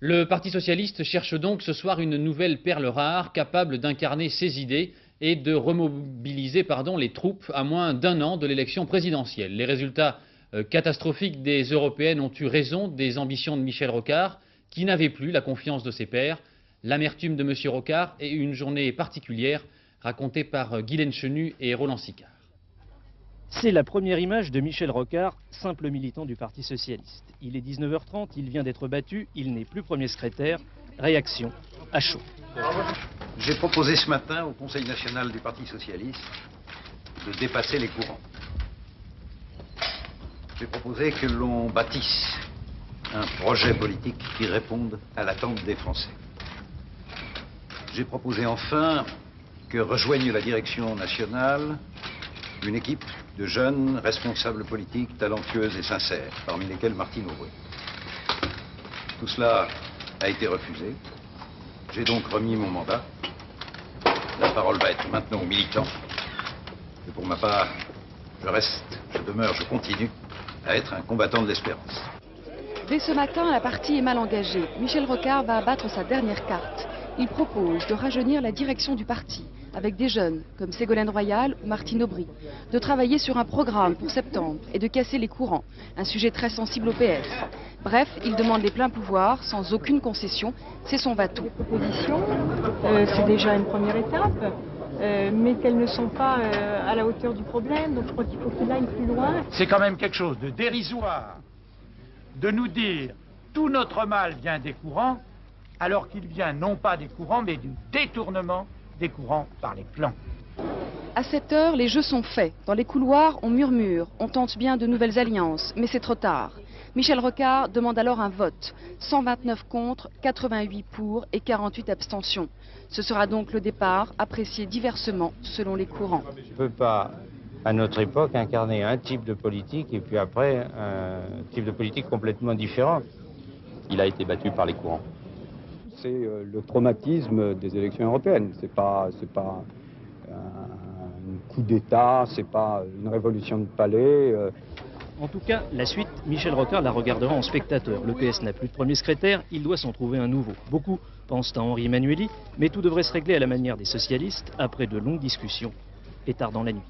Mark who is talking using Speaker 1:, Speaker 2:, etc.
Speaker 1: Le Parti socialiste cherche donc ce soir une nouvelle perle rare capable d'incarner ses idées et de remobiliser les troupes à moins d'un an de l'élection présidentielle. Les résultats catastrophiques des européennes ont eu raison des ambitions de Michel Rocard, qui n'avait plus la confiance de ses pairs. L'amertume de M. Rocard et une journée particulière racontée par Guylaine Chenu et Roland Sicard.
Speaker 2: C'est la première image de Michel Rocard, simple militant du Parti socialiste. Il est 19h30, il vient d'être battu, il n'est plus premier secrétaire. Réaction à chaud.
Speaker 3: J'ai proposé ce matin au Conseil national du Parti socialiste de dépasser les courants. J'ai proposé que l'on bâtisse un projet politique qui réponde à l'attente des Français. J'ai proposé enfin que rejoigne la direction nationale une équipe de jeunes responsables politiques talentueuses et sincères, parmi lesquels Martine Aubry. Tout cela a été refusé. J'ai donc remis mon mandat. La parole va être maintenant aux militants. Et pour ma part, je continue à être un combattant de l'espérance.
Speaker 4: Dès ce matin, la partie est mal engagée. Michel Rocard va abattre sa dernière carte. Il propose de rajeunir la direction du parti, avec des jeunes comme Ségolène Royal ou Martine Aubry, de travailler sur un programme pour septembre et de casser les courants, un sujet très sensible au PS. Bref, il demande les pleins pouvoirs, sans aucune concession, c'est son va-tout.
Speaker 5: Les propositions, c'est déjà une première étape, mais qu'elles ne sont pas à la hauteur du problème, donc je crois qu'il faut qu'il aille plus loin.
Speaker 6: C'est quand même quelque chose de dérisoire de nous dire tout notre mal vient des courants, alors qu'il vient non pas des courants, mais du détournement des courants par les clans.
Speaker 4: À cette heure, les jeux sont faits. Dans les couloirs, on murmure, on tente bien de nouvelles alliances, mais c'est trop tard. Michel Rocard demande alors un vote. 129 contre, 88 pour et 48 abstentions. Ce sera donc le départ, apprécié diversement selon les courants.
Speaker 7: On ne peut pas, à notre époque, incarner un type de politique et puis après un type de politique complètement différent.
Speaker 8: Il a été battu par les courants.
Speaker 9: C'est le traumatisme des élections européennes. C'est pas un coup d'État, c'est pas une révolution de palais.
Speaker 2: En tout cas, la suite, Michel Rocard la regardera en spectateur. Le PS n'a plus de premier secrétaire, il doit s'en trouver un nouveau. Beaucoup pensent à Henri Emmanuelli, mais tout devrait se régler à la manière des socialistes après de longues discussions et tard dans la nuit.